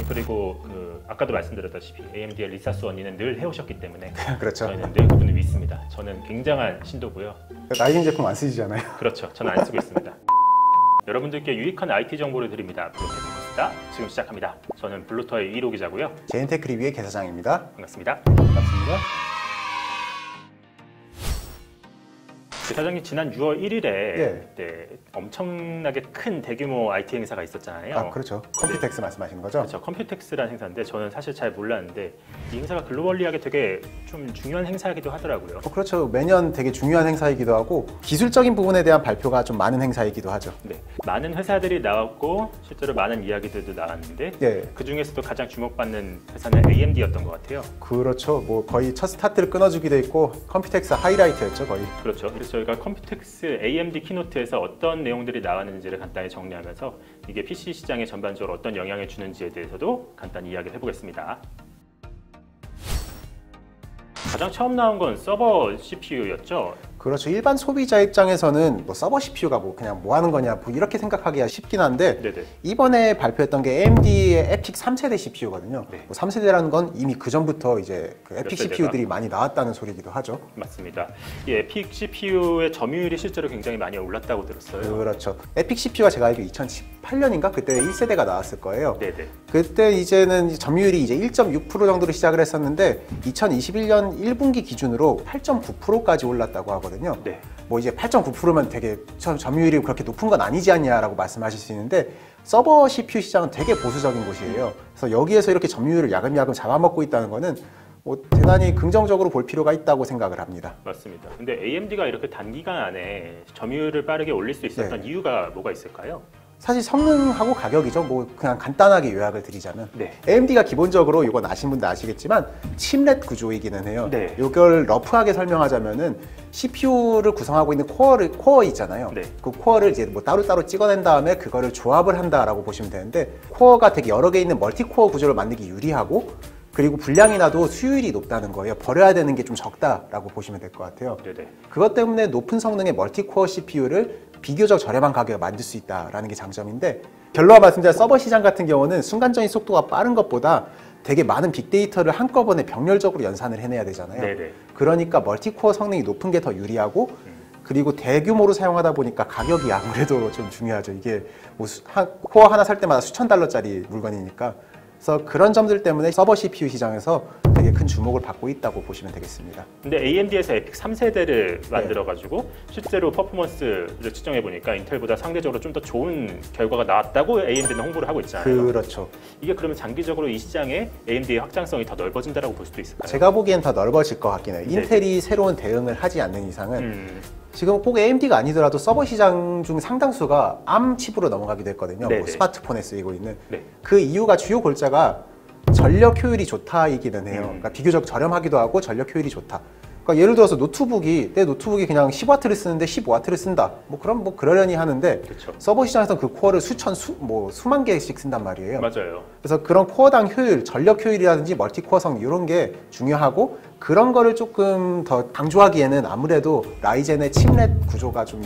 그리고 아까도 말씀드렸다시피 AMD의 리사스 언니는 늘 해오셨기 때문에 그렇죠. 저희는 늘 그분을 믿습니다. 저는 굉장한 신도고요. 라이젠 제품 안 쓰시잖아요. 그렇죠. 저는 안 쓰고 있습니다. 여러분들께 유익한 IT 정보를 드립니다. 블루테크버스다. 지금 시작합니다. 저는 블루터의 1호 기자고요. 제인테크 리뷰의 개사장입니다. 반갑습니다. 반갑습니다. 사장님 지난 6월 1일에 예. 그때 엄청나게 큰 대규모 IT 행사가 있었잖아요. 아, 그렇죠. 컴퓨텍스 말씀하시는 거죠? 그렇죠. 컴퓨텍스라는 행사인데 저는 사실 잘 몰랐는데 이 행사가 글로벌리하게 되게 좀 중요한 행사이기도 하더라고요. 그렇죠. 매년 되게 중요한 행사이기도 하고 기술적인 부분에 대한 발표가 좀 많은 행사이기도 하죠. 네, 많은 회사들이 나왔고 실제로 많은 이야기들도 나왔는데 예. 그 중에서도 가장 주목받는 회사는 AMD였던 것 같아요. 그렇죠. 뭐 거의 첫 스타트를 끊어주기도 했고 컴퓨텍스 하이라이트였죠, 거의. 그렇죠. 그래서 저희가 컴퓨텍스 AMD 키노트에서 어떤 내용들이 나왔는지를 간단히 정리하면서 이게 PC 시장에 전반적으로 어떤 영향을 주는지에 대해서도 간단히 이야기를 해보겠습니다. 가장 처음 나온 건 서버 CPU였죠. 그렇죠. 일반 소비자 입장에서는 뭐 서버 CPU가 뭐 그냥 뭐 하는 거냐 뭐 이렇게 생각하기가 쉽긴 한데 네네. 이번에 발표했던 게 AMD의 에픽 3세대 CPU거든요. 네. 뭐 3세대라는 건 이미 그 전부터 이제 그 에픽 세대가? CPU들이 많이 나왔다는 소리이기도 하죠. 맞습니다. 이 에픽 CPU의 점유율이 실제로 굉장히 많이 올랐다고 들었어요. 그렇죠. 에픽 CPU가 제가 알기로 2018년인가 그때 1세대가 나왔을 거예요. 네네. 그때 이제는 점유율이 이제 1.6% 정도로 시작을 했었는데 2021년 1분기 기준으로 8.9%까지 올랐다고 하거든요. 네. 뭐 이제 8.9%면 되게 점유율이 그렇게 높은 건 아니지 않냐라고 말씀하실 수 있는데 서버 CPU 시장은 되게 보수적인 곳이에요. 그래서 여기에서 이렇게 점유율을 야금야금 잡아먹고 있다는 거는 뭐 대단히 긍정적으로 볼 필요가 있다고 생각을 합니다. 맞습니다. 근데 AMD가 이렇게 단기간 안에 점유율을 빠르게 올릴 수 있었던 이유가 뭐가 있을까요? 사실 성능하고 가격이죠. 뭐 그냥 간단하게 요약을 드리자면 네. AMD가 기본적으로 이건 아시는 분도 아시겠지만 칩렛 구조이기는 해요. 네. 이걸 러프하게 설명하자면은 CPU를 구성하고 있는 코어 있잖아요. 네. 그 코어를 이제 뭐 따로따로 찍어낸 다음에 그거를 조합을 한다라고 보시면 되는데 코어가 되게 여러 개 있는 멀티코어 구조를 만들기 유리하고 그리고 분량이 나도 수율이 높다는 거예요. 버려야 되는 게 좀 적다라고 보시면 될 것 같아요. 네네. 그것 때문에 높은 성능의 멀티코어 CPU를 비교적 저렴한 가격에 만들 수 있다는 게 장점인데 결론을 말씀드려 서버 시장 같은 경우는 순간적인 속도가 빠른 것보다 되게 많은 빅데이터를 한꺼번에 병렬적으로 연산을 해내야 되잖아요. 네네. 그러니까 멀티코어 성능이 높은 게 더 유리하고 그리고 대규모로 사용하다 보니까 가격이 아무래도 좀 중요하죠. 이게 뭐 코어 하나 살 때마다 수천 달러짜리 물건이니까 그래서 그런 점들 때문에 서버 CPU 시장에서 되게 큰 주목을 받고 있다고 보시면 되겠습니다. 근데 AMD에서 에픽 3세대를 만들어가지고 실제로 퍼포먼스를 측정해 보니까 인텔보다 상대적으로 좀 더 좋은 결과가 나왔다고 AMD는 홍보를 하고 있잖아요. 그렇죠. 이게 그러면 장기적으로 이 시장에 AMD의 확장성이 더 넓어진다고 볼 수도 있을까요? 제가 보기엔 더 넓어질 것 같긴 해요. 네. 인텔이 새로운 대응을 하지 않는 이상은 지금 꼭 AMD가 아니더라도 서버 시장 중 상당수가 ARM 칩으로 넘어가기도 했거든요. 뭐 스마트폰에 쓰이고 있는. 네. 그 이유가 주요 골자가 전력 효율이 좋다이기는 해요. 그러니까 비교적 저렴하기도 하고 전력 효율이 좋다. 그러니까 예를 들어서 내 노트북이 그냥 10W를 쓰는데 15W를 쓴다. 뭐 그럼 뭐 그러려니 하는데 그쵸. 서버 시장에서 그 코어를 수만 개씩 쓴단 말이에요. 맞아요. 그래서 그런 코어당 효율, 전력 효율이라든지 멀티코어성 이런 게 중요하고 그런 거를 조금 더 강조하기에는 아무래도 라이젠의 칩렛 구조가 좀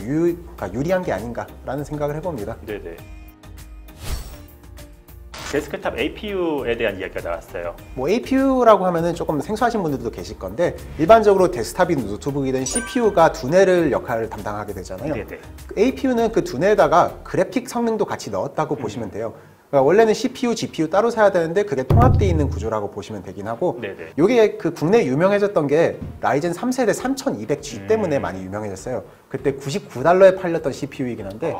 유리한 게 아닌가라는 생각을 해봅니다. 네네. 데스크탑 APU에 대한 이야기가 나왔어요. 뭐 APU라고 하면은 조금 생소하신 분들도 계실 건데 일반적으로 데스크탑이든 노트북이든 CPU가 두뇌를 역할을 담당하게 되잖아요. 네네. APU는 그 두뇌에다가 그래픽 성능도 같이 넣었다고 보시면 돼요. 그러니까 원래는 CPU, GPU 따로 사야 되는데 그게 통합되어 있는 구조라고 보시면 되긴 하고 네네. 이게 그 국내에 유명해졌던 게 라이젠 3세대 3200G 때문에 많이 유명해졌어요. 그때 $99에 팔렸던 CPU이긴 한데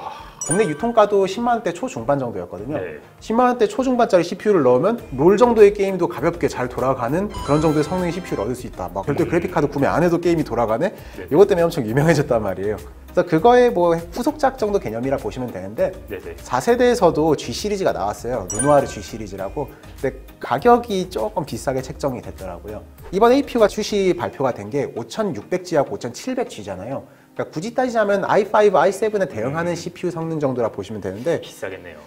국내 유통가도 10만 원대 초중반 정도였거든요. 네. 10만 원대 초중반짜리 CPU를 넣으면 롤 정도의 게임도 가볍게 잘 돌아가는 그런 정도의 성능의 CPU를 얻을 수 있다. 막 별도의 그래픽카드 구매 안 해도 게임이 돌아가네. 네. 이것 때문에 엄청 유명해졌단 말이에요. 그래서 그거의 뭐 후속작 정도 개념이라 보시면 되는데 네네. 4세대에서도 G 시리즈가 나왔어요. 루노아르 G 시리즈라고. 근데 가격이 조금 비싸게 책정이 됐더라고요. 이번 APU가 출시 발표가 된 게 5600G하고 5700G잖아요. 그러니까 굳이 따지자면 i5, i7에 대응하는 CPU 성능 정도라 보시면 되는데 비싸겠네요.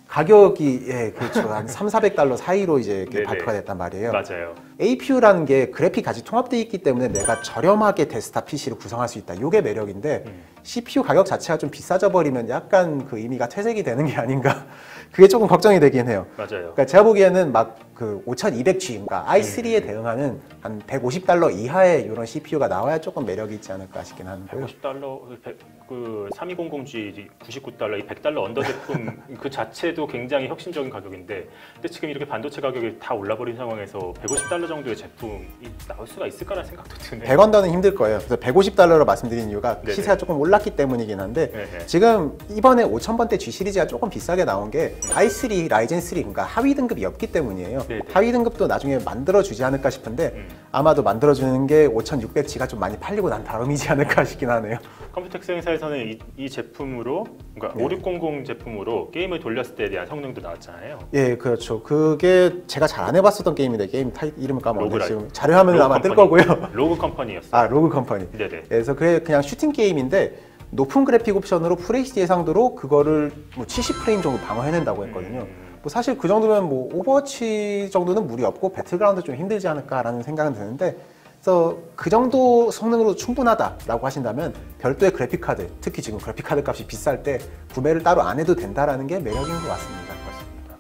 가격이 그렇죠. 한 3,400달러 사이로 이제 이렇게 네네. 발표가 됐단 말이에요. 맞아요. APU라는 게 그래픽 같이 통합되어 있기 때문에 내가 저렴하게 데스크탑 PC를 구성할 수 있다. 이게 매력인데 CPU 가격 자체가 좀 비싸져 버리면 약간 그 의미가 퇴색이 되는 게 아닌가 그게 조금 걱정이 되긴 해요. 맞아요. 그러니까 제가 보기에는 막 그 5200G, 그러니까 i3에 대응하는 한 $150 이하의 이런 CPU가 나와야 조금 매력이 있지 않을까 싶긴 하는데요. $150, 그 3200G 99달러, 이 $100 언더 제품 그 자체도 굉장히 혁신적인 가격인데, 근데 지금 이렇게 반도체 가격이 다 올라버린 상황에서 $150 정도의 제품이 나올 수가 있을까라는 생각도 드네요. 100언더는 힘들 거예요. 그래서 $150로 말씀드린 이유가 네네. 시세가 조금 올랐기 때문이긴 한데 네네. 지금 이번에 5000번대 G 시리즈가 조금 비싸게 나온 게 i3, 라이젠 3, 그러니까 하위 등급이 없기 때문이에요. 네네. 하위 등급도 나중에 만들어주지 않을까 싶은데 아마도 만들어주는 게 5600G가 좀 많이 팔리고 난 다음이지 않을까 싶긴 하네요. 컴퓨텍스 회사에서는 이 제품으로, 그러니까 네. 5600 제품으로 게임을 돌렸을 때에 대한 성능도 나왔잖아요. 예, 그렇죠. 그게 제가 잘 안 해봤었던 게임인데 게임 이름을 까먹었는데 로그라이크. 지금 자료화면을 아마 뜰 컴퍼니. 거고요. 로그 컴퍼니였어요. 아, 로그 컴퍼니. 네네. 그래서 그게 그냥 슈팅 게임인데 높은 그래픽 옵션으로 FHD 해상도로 그거를 뭐 70프레임 정도 방어해낸다고 했거든요. 뭐 사실 그 정도면 뭐 오버워치 정도는 무리 없고 배틀그라운드 좀 힘들지 않을까라는 생각은 드는데, 그래서 그 정도 성능으로 충분하다라고 하신다면 별도의 그래픽 카드, 특히 지금 그래픽 카드 값이 비쌀 때 구매를 따로 안 해도 된다라는 게 매력인 것 같습니다. 맞습니다.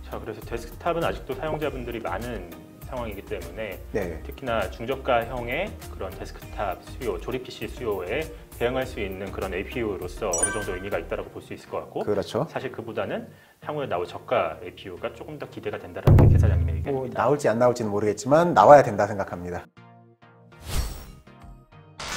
자, 그래서 데스크탑은 아직도 사용자분들이 많은 상황이기 때문에 네. 특히나 중저가형의 그런 데스크탑 수요, 조립 PC 수요에 대응할 수 있는 그런 APU로서 어느 정도 의미가 있다고 볼 수 있을 것 같고, 그렇죠. 사실 그보다는 향후에 나올 저가 APU가 조금 더 기대가 된다는 게 개사장님의 뭐 의견입니다. 나올지 안 나올지는 모르겠지만 나와야 된다 생각합니다.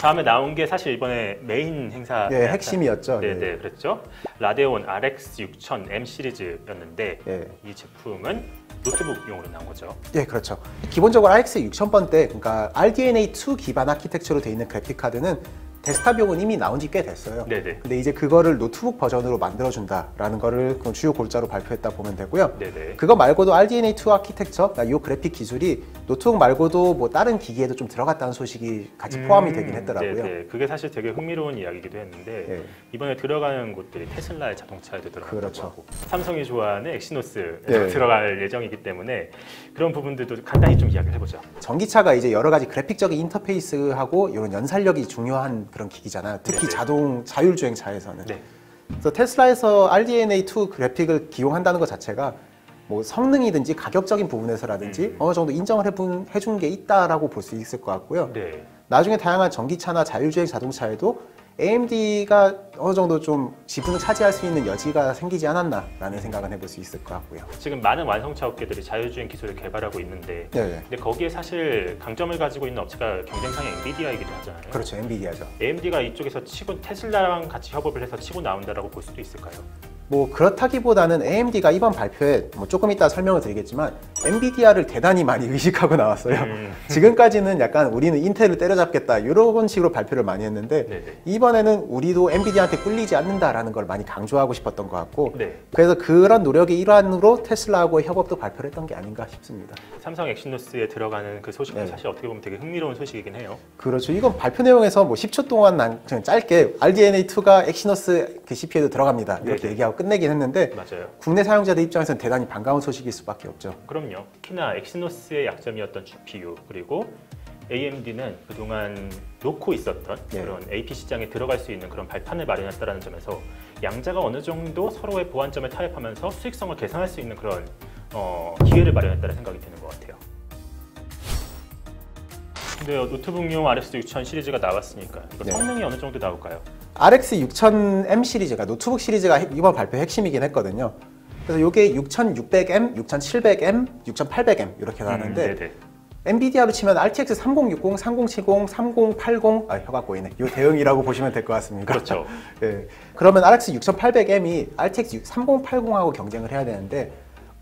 다음에 나온 게 사실 이번에 메인 행사 네, 핵심이었죠. 네네, 그랬죠. 라데온 RX 6000M 시리즈였는데 예. 이 제품은 노트북용으로 나온 거죠. 예, 그렇죠. 기본적으로 RX 6000번대, 그러니까 RDNA2 기반 아키텍처로 되어 있는 그래픽 카드는 데스크탑용은 이미 나온 지 꽤 됐어요. 네네. 근데 이제 그거를 노트북 버전으로 만들어준다라는 거를 그 주요 골자로 발표했다 보면 되고요. 네네. 그거 말고도 RDNA2 아키텍처, 이 그래픽 기술이 노트북 말고도 뭐 다른 기기에도 좀 들어갔다는 소식이 같이 포함이 되긴 했더라고요. 네네. 그게 사실 되게 흥미로운 이야기이기도 했는데 예. 이번에 들어가는 곳들이 테슬라의 자동차에도 들어가고 그렇죠. 삼성이 좋아하는 엑시노스에 예. 들어갈 예정이기 때문에 그런 부분들도 간단히 좀 이야기를 해보죠. 전기차가 이제 여러 가지 그래픽적인 인터페이스하고 이런 연산력이 중요한 그런 기기잖아요. 특히 네네. 자율주행차에서는. 네. 그래서 테슬라에서 RDNA2 그래픽을 기용한다는 것 자체가 뭐 성능이든지 가격적인 부분에서라든지 어느 정도 인정을 해준 게 있다라고 볼 수 있을 것 같고요. 네. 나중에 다양한 전기차나 자율주행 자동차에도 AMD가 어느 정도 좀 지분을 차지할 수 있는 여지가 생기지 않았나라는 생각은 해볼 수 있을 것 같고요. 지금 많은 완성차 업계들이 자율주행 기술을 개발하고 있는데 네, 근데 거기에 사실 강점을 가지고 있는 업체가 경쟁상의 엔비디아이기도 하잖아요. 그렇죠. 엔비디아죠. AMD가 이쪽에서 치고 테슬라랑 같이 협업을 해서 치고 나온다라고 볼 수도 있을까요? 뭐 그렇다기보다는 AMD가 이번 발표에 뭐 조금 이따 설명을 드리겠지만 엔비디아를 대단히 많이 의식하고 나왔어요. 지금까지는 약간 우리는 인텔을 때려잡겠다 이런 식으로 발표를 많이 했는데 네네. 이번에는 우리도 엔비디아한테 꿀리지 않는다라는 걸 많이 강조하고 싶었던 것 같고 네. 그래서 그런 노력의 일환으로 테슬라하고의 협업도 발표를 했던 게 아닌가 싶습니다. 삼성 엑시노스에 들어가는 그 소식도 네. 사실 어떻게 보면 되게 흥미로운 소식이긴 해요. 그렇죠. 이건 발표 내용에서 뭐 10초 동안 그냥 짧게 RDNA2가 엑시노스 그 CPU에도 들어갑니다. 이렇게 네네. 얘기하고 끝내긴 했는데 맞아요. 국내 사용자들 입장에서는 대단히 반가운 소식일 수밖에 없죠. 그럼요. 특히나 엑시노스의 약점이었던 GPU 그리고 AMD는 그동안 놓고 있었던 네. 그런 AP 시장에 들어갈 수 있는 그런 발판을 마련했다는 점에서 양자가 어느 정도 서로의 보완점을 타협하면서 수익성을 개선할 수 있는 그런 기회를 마련했다는 생각이 드는 것 같아요. 근데 노트북용 RX 6000 시리즈가 나왔으니까 이거 네. 성능이 어느 정도 나올까요? RX 6000M 시리즈가 노트북 시리즈가 이번 발표 핵심이긴 했거든요. 그래서 이게 6600M, 6700M, 6800M 이렇게 나왔는데 네네. 엔비디아로 치면 RTX 3060, 3070, 3080 혀가 꼬이네. 이 대응이라고 보시면 될 것 같습니다. 그렇죠. 예. 그러면 RX 6800M이 RTX 3080하고 경쟁을 해야 되는데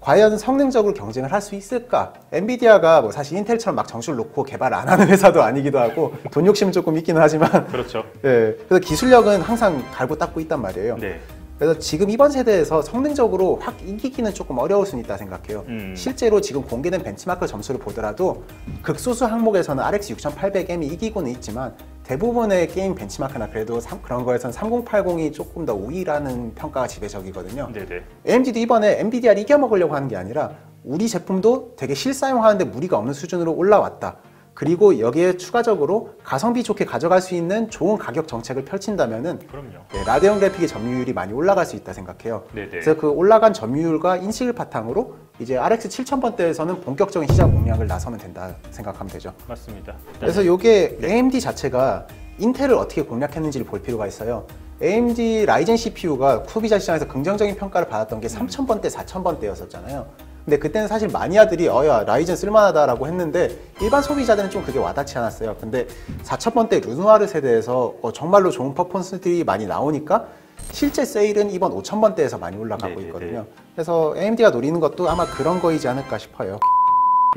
과연 성능적으로 경쟁을 할 수 있을까? 엔비디아가 뭐 사실 인텔처럼 막 정수를 놓고 개발 안 하는 회사도 아니기도 하고 돈 욕심은 조금 있기는 하지만 그렇죠. 예. 그래서 기술력은 항상 갈고 닦고 있단 말이에요. 네. 그래서 지금 이번 세대에서 성능적으로 확 이기기는 조금 어려울 수는 있다 생각해요. 실제로 지금 공개된 벤치마크 점수를 보더라도 극소수 항목에서는 RX 6800M이 이기고는 있지만 대부분의 게임 벤치마크나 그래도 그런 거에서는 3080이 조금 더 우위라는 평가가 지배적이거든요. 네네. AMD도 이번에 엔비디아를 이겨먹으려고 하는 게 아니라 우리 제품도 되게 실사용하는데 무리가 없는 수준으로 올라왔다. 그리고 여기에 추가적으로 가성비 좋게 가져갈 수 있는 좋은 가격 정책을 펼친다면은 그럼요. 네, 라데온 그래픽의 점유율이 많이 올라갈 수 있다 생각해요. 네네. 그래서 그 올라간 점유율과 인식을 바탕으로 이제 RX 7000번대에서는 본격적인 시장 공략을 나서면 된다 생각하면 되죠. 맞습니다. 그래서 이게 AMD 자체가 인텔을 어떻게 공략했는지를 볼 필요가 있어요. AMD 라이젠 CPU가 소비자 시장에서 긍정적인 평가를 받았던 게 3000번대, 4000번대였었잖아요. 근데 그때는 사실 마니아들이 야 라이젠 쓸만하다라고 했는데 일반 소비자들은 좀 그게 와닿지 않았어요. 근데 4000번대 루누아르 세대에서 정말로 좋은 퍼포먼스들이 많이 나오니까 실제 세일은 이번 5000번대에서 많이 올라가고 네네네. 있거든요. 그래서 AMD가 노리는 것도 아마 그런 거이지 않을까 싶어요.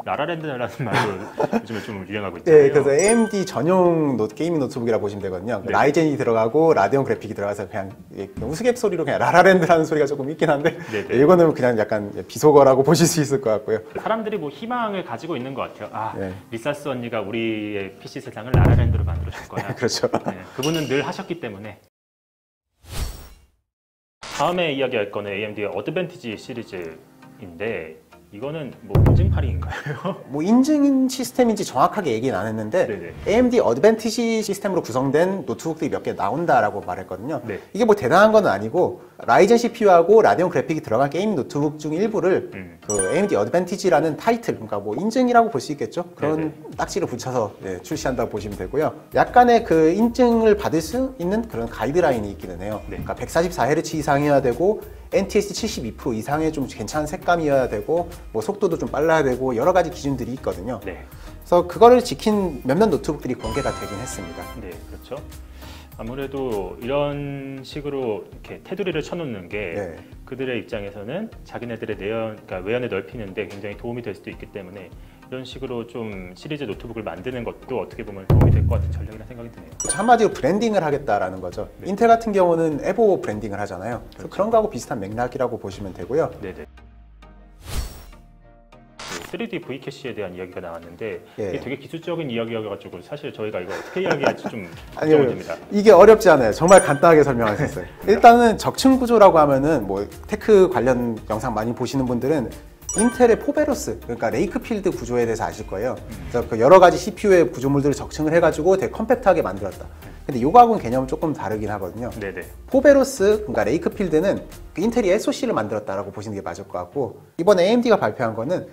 라라랜드라는 말도 요즘에 좀 유행하고 있잖아요. 네, 그래서 AMD 전용 게이밍 노트북이라고 보시면 되거든요. 네. 라이젠이 들어가고 라데온 그래픽이 들어가서 그냥 우스갯소리로 그냥 라라랜드라는 소리가 조금 있긴 한데 네네. 이거는 그냥 약간 비속어라고 보실 수 있을 것 같고요. 사람들이 뭐 희망을 가지고 있는 것 같아요. 네. 리사스 언니가 우리의 PC 세상을 라라랜드로 만들어줄 거야. 그렇죠. 네, 그분은 늘 하셨기 때문에. 다음에 이야기할 거는 AMD의 어드밴티지 시리즈인데 이거는 뭐 인증팔이인가요? 뭐 인증 시스템인지 정확하게 얘기는 안 했는데 네네. AMD 어드밴티지 시스템으로 구성된 노트북들이 몇 개 나온다라고 말했거든요. 네. 이게 뭐 대단한 건 아니고 라이젠 CPU하고 라데온 그래픽이 들어간 게임 노트북 중 일부를 그 AMD 어드밴티지라는 타이틀, 그러니까 뭐 인증이라고 볼 수 있겠죠. 그런 네네. 딱지를 붙여서 출시한다고 보시면 되고요. 약간의 그 인증을 받을 수 있는 그런 가이드라인이 있기는 해요. 네. 그러니까 144Hz 이상이어야 되고 NTSC 72% 이상의 좀 괜찮은 색감이어야 되고 뭐 속도도 좀 빨라야 되고 여러 가지 기준들이 있거든요. 네. 그래서 그거를 지킨 몇몇 노트북들이 공개가 되긴 했습니다. 네, 그렇죠. 아무래도 이런 식으로 이렇게 테두리를 쳐놓는 게 네. 그들의 입장에서는 자기네들의 그러니까 외연을 넓히는데 굉장히 도움이 될 수도 있기 때문에 이런 식으로 좀 시리즈 노트북을 만드는 것도 어떻게 보면 도움이 될 것 같은 전략이라 생각이 드네요. 한마디로 브랜딩을 하겠다라는 거죠. 네. 인텔 같은 경우는 에보 브랜딩을 하잖아요. 그래서 그런 거하고 비슷한 맥락이라고 보시면 되고요. 네네. 3D V 캐시에 대한 이야기가 나왔는데 예. 이게 되게 기술적인 이야기여가지고 사실 저희가 이거 어떻게 이야기할지 좀 아니요, 걱정이 됩니다. 이게 어렵지 않아요. 정말 간단하게 설명할 수 있어요. 일단은 적층 구조라고 하면은 뭐 테크 관련 영상 많이 보시는 분들은 인텔의 포베로스, 그러니까 레이크필드 구조에 대해서 아실 거예요. 그래서 그 여러 가지 CPU의 구조물들을 적층을 해가지고 되게 컴팩트하게 만들었다. 근데 요거하고는 개념은 조금 다르긴 하거든요. 네네. 포베로스, 그러니까 레이크필드는 그 인텔이 SoC를 만들었다라고 보시는 게 맞을 것 같고, 이번에 AMD가 발표한 거는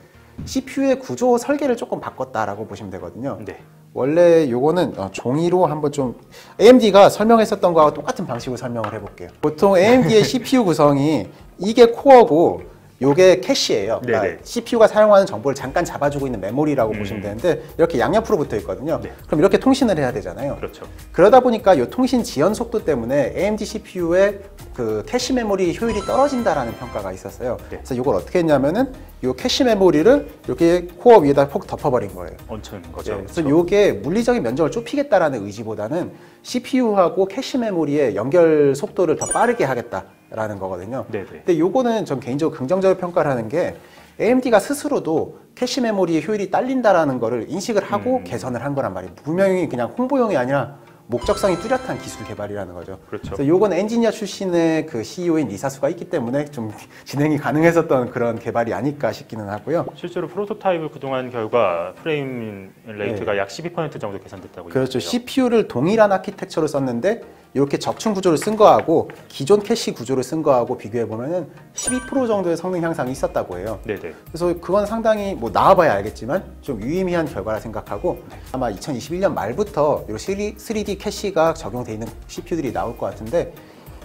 CPU의 구조 설계를 조금 바꿨다라고 보시면 되거든요. 네. 원래 요거는 종이로 한번 좀 AMD가 설명했었던 거하고 똑같은 방식으로 설명을 해볼게요. 보통 AMD의 CPU 구성이 이게 코어고 요게 캐시예요. 그러니까 네네. CPU가 사용하는 정보를 잠깐 잡아주고 있는 메모리라고 보시면 되는데 이렇게 양옆으로 붙어 있거든요. 네. 그럼 이렇게 통신을 해야 되잖아요. 그렇죠. 그러다 보니까 이 통신 지연 속도 때문에 AMD CPU의 그 캐시 메모리 효율이 떨어진다라는 평가가 있었어요. 네. 그래서 이걸 어떻게 했냐면은 이 캐시 메모리를 이렇게 코어 위에다 폭 덮어버린 거예요. 얹힌 거죠. 그래서 이게 물리적인 면적을 좁히겠다라는 의지보다는 CPU하고 캐시 메모리의 연결 속도를 더 빠르게 하겠다라는 거거든요. 네네. 근데 요거는 전 개인적으로 긍정적으로 평가를 하는 게 AMD가 스스로도 캐시 메모리의 효율이 딸린다라는 거를 인식을 하고 개선을 한 거란 말이에요. 분명히 그냥 홍보용이 아니라 목적성이 뚜렷한 기술 개발이라는 거죠. 그렇죠. 그래서 요건 엔지니어 출신의 그 CEO인 리사수가 있기 때문에 좀 진행이 가능했었던 그런 개발이 아닐까 싶기는 하고요. 실제로 프로토타입을 구동한 결과 프레임 레이트가 약 12% 정도 개선됐다고. 그렇죠. 있는데요. CPU를 동일한 아키텍처로 썼는데 이렇게 적층 구조를 쓴 거하고 기존 캐시 구조를 쓴 거하고 비교해 보면은 12% 정도의 성능 향상이 있었다고 해요. 네네. 그래서 그건 상당히 뭐 나와봐야 알겠지만 좀 유의미한 결과라 생각하고 아마 2021년 말부터 이 3D 캐시가 적용돼 있는 CPU들이 나올 것 같은데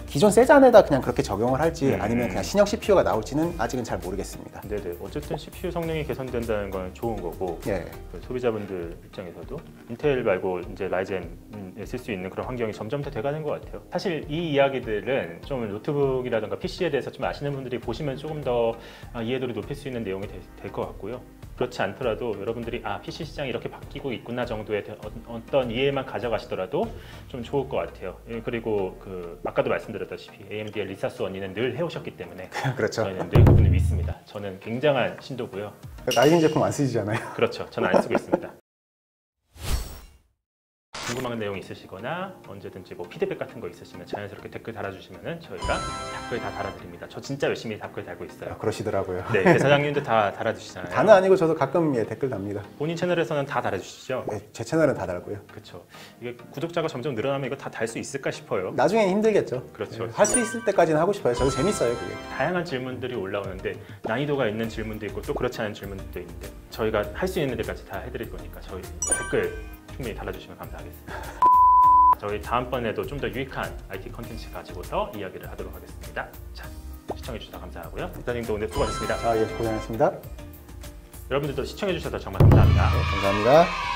기존 세잔에다 그냥 그렇게 적용을 할지 아니면 그냥 신형 CPU가 나올지는 아직은 잘 모르겠습니다. 네네. 어쨌든 CPU 성능이 개선된다는 건 좋은 거고 예. 그 소비자분들 입장에서도 인텔 말고 이제 라이젠에 쓸 수 있는 그런 환경이 점점 더 돼가는 것 같아요. 사실 이 이야기들은 좀 노트북이라든가 PC에 대해서 좀 아시는 분들이 보시면 조금 더 이해도를 높일 수 있는 내용이 될 것 같고요. 그렇지 않더라도 여러분들이 PC 시장이 이렇게 바뀌고 있구나 정도의 어떤 이해만 가져가시더라도 좀 좋을 것 같아요. 그리고 그 아까도 말씀드렸다시피 AMD의 리사스 언니는 늘 해오셨기 때문에 그렇죠. 저희는 늘 그분을 믿습니다. 저는 굉장한 신도고요. 라이젠 제품 안 쓰시잖아요. 그렇죠. 저는 안 쓰고 있습니다. 궁금한 내용 있으시거나 언제든지 뭐 피드백 같은 거 있으시면 자연스럽게 댓글 달아주시면은 저희가 댓글 다 달아드립니다. 저 진짜 열심히 댓글 달고 있어요. 그러시더라고요. 네, 대사장님도 다 달아주시잖아요. 다는 아니고 저도 가끔 댓글 답니다. 본인 채널에서는 다 달아주시죠? 네, 제 채널은 다 달고요. 그렇죠. 이게 구독자가 점점 늘어나면 이거 다 달 수 있을까 싶어요. 나중엔 힘들겠죠. 그렇죠. 할 수 있을 때까지는 하고 싶어요. 저도 재밌어요, 그게. 다양한 질문들이 올라오는데 난이도가 있는 질문도 있고 또 그렇지 않은 질문도 있는데 저희가 할 수 있는 데까지 다 해드릴 거니까 저희 댓글 충분히 달아주시면 감사하겠습니다. 저희 다음번에도 좀 더 유익한 IT 컨텐츠 가지고서 이야기를 하도록 하겠습니다. 자, 시청해주셔서 감사하고요. 대사님도 오늘 수고하셨습니다. 예, 고생하셨습니다. 여러분들도 시청해주셔서 정말 감사합니다. 네, 감사합니다.